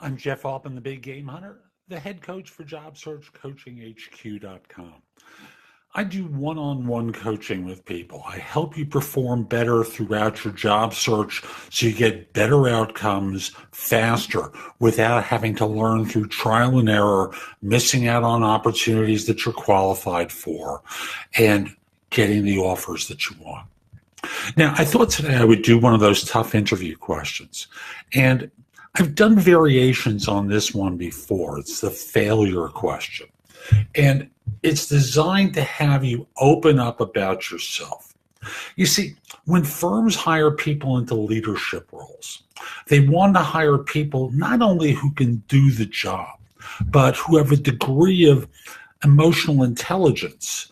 I'm Jeff Altman, the Big Game Hunter, the head coach for JobSearchCoachingHQ.com. I do one-on-one coaching with people. I help you perform better throughout your job search so you get better outcomes faster without having to learn through trial and error, missing out on opportunities that you're qualified for, and getting the offers that you want. Now, I thought today I would do one of those tough interview questions. And I've done variations on this one before. It's the failure question. And it's designed to have you open up about yourself. You see, when firms hire people into leadership roles, they want to hire people not only who can do the job, but who have a degree of emotional intelligence,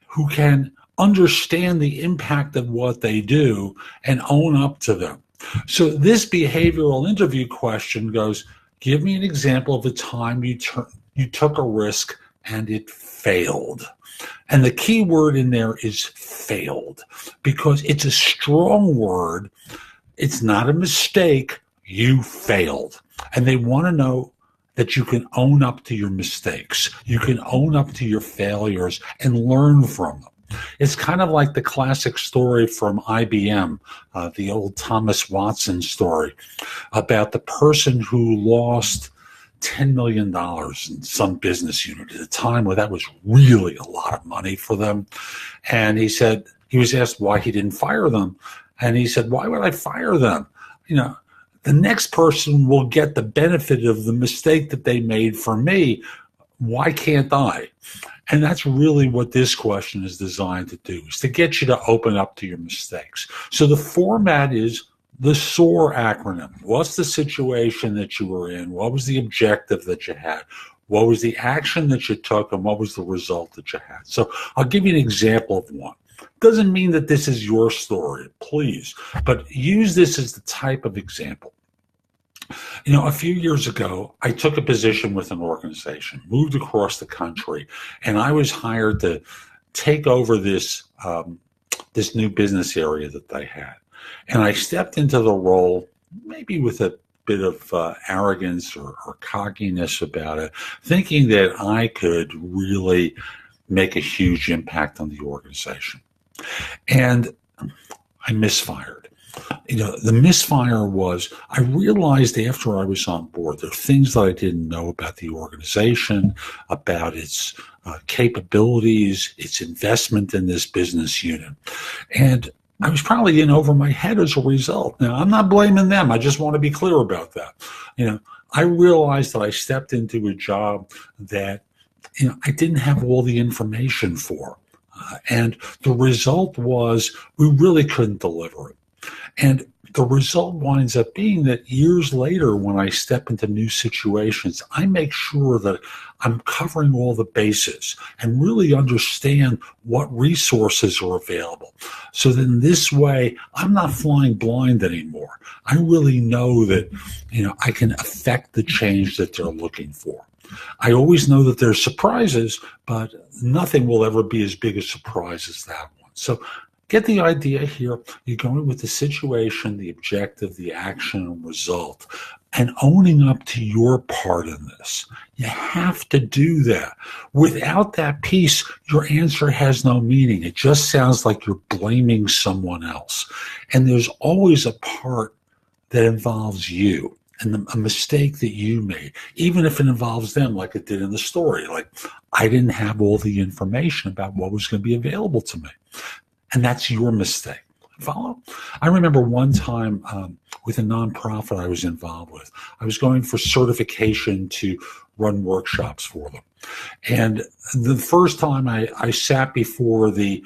who can understand the impact of what they do and own up to them. So this behavioral interview question goes, give me an example of a time you took a risk and it failed. And the key word in there is failed, because it's a strong word. It's not a mistake. You failed. And they want to know that you can own up to your mistakes. You can own up to your failures and learn from them. It's kind of like the classic story from IBM, the old Thomas Watson story about the person who lost $10 million in some business unit at a time where that was really a lot of money for them. And he said, he was asked why he didn't fire them. And he said, why would I fire them? You know, the next person will get the benefit of the mistake that they made for me. Why can't I? And that's really what this question is designed to do, is to get you to open up to your mistakes. So the format is the SOAR acronym. What's the situation that you were in? What was the objective that you had? What was the action that you took? And what was the result that you had? So I'll give you an example of one. Doesn't mean that this is your story, please, but use this as the type of example. You know, a few years ago, I took a position with an organization, moved across the country, and I was hired to take over this new business area that they had. And I stepped into the role maybe with a bit of arrogance or cockiness about it, thinking that I could really make a huge impact on the organization. And I misfired. You know, the misfire was, I realized after I was on board, there are things that I didn't know about the organization, about its capabilities, its investment in this business unit. And I was probably in over my head as a result. Now, I'm not blaming them. I just want to be clear about that. You know, I realized that I stepped into a job that, you know, I didn't have all the information for. And the result was we really couldn't deliver it. And the result winds up being that years later, when I step into new situations, I make sure that I'm covering all the bases and really understand what resources are available. So then this way, I'm not flying blind anymore. I really know that, you know, I can affect the change that they're looking for. I always know that there's surprises, but nothing will ever be as big a surprise as that one. So get the idea here. You're going with the situation, the objective, the action, and result, and owning up to your part in this. You have to do that. Without that piece, your answer has no meaning. It just sounds like you're blaming someone else. And there's always a part that involves you and a mistake that you made, even if it involves them, like it did in the story. Like, I didn't have all the information about what was going to be available to me. And that's your mistake. Follow? I remember one time with a nonprofit I was involved with, I was going for certification to run workshops for them. And the first time I sat before the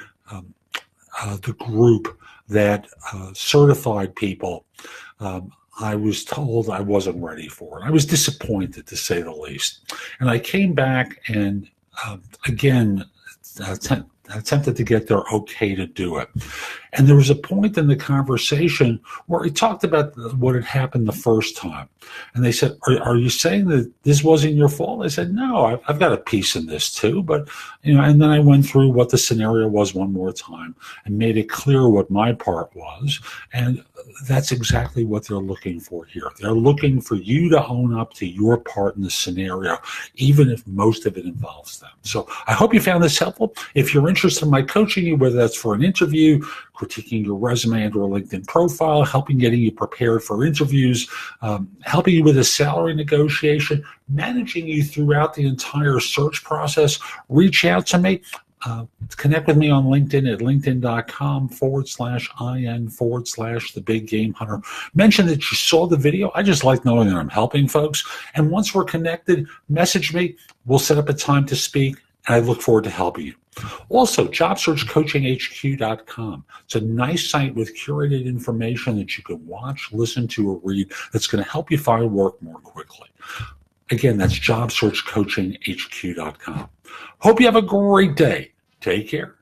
group that certified people, I was told I wasn't ready for it. I was disappointed, to say the least. And I came back and again, attempted to get their okay to do it. And there was a point in the conversation where he talked about what had happened the first time. And they said, are you saying that this wasn't your fault? I said, no, I've got a piece in this too. But, and then I went through what the scenario was one more time and made it clear what my part was. And that's exactly what they're looking for here. They're looking for you to own up to your part in the scenario, even if most of it involves them. So I hope you found this helpful. If you're interested in my coaching you, whether that's for an interview, critiquing your resume and or LinkedIn profile, getting you prepared for interviews, helping you with a salary negotiation, managing you throughout the entire search process, reach out to me. Connect with me on LinkedIn at linkedin.com/IN/the big game hunter. Mention that you saw the video. I just like knowing that I'm helping folks. And once we're connected, message me. We'll set up a time to speak, and I look forward to helping you. Also, JobSearchCoachingHQ.com. It's a nice site with curated information that you can watch, listen to, or read that's going to help you find work more quickly. Again, that's JobSearchCoachingHQ.com. Hope you have a great day. Take care.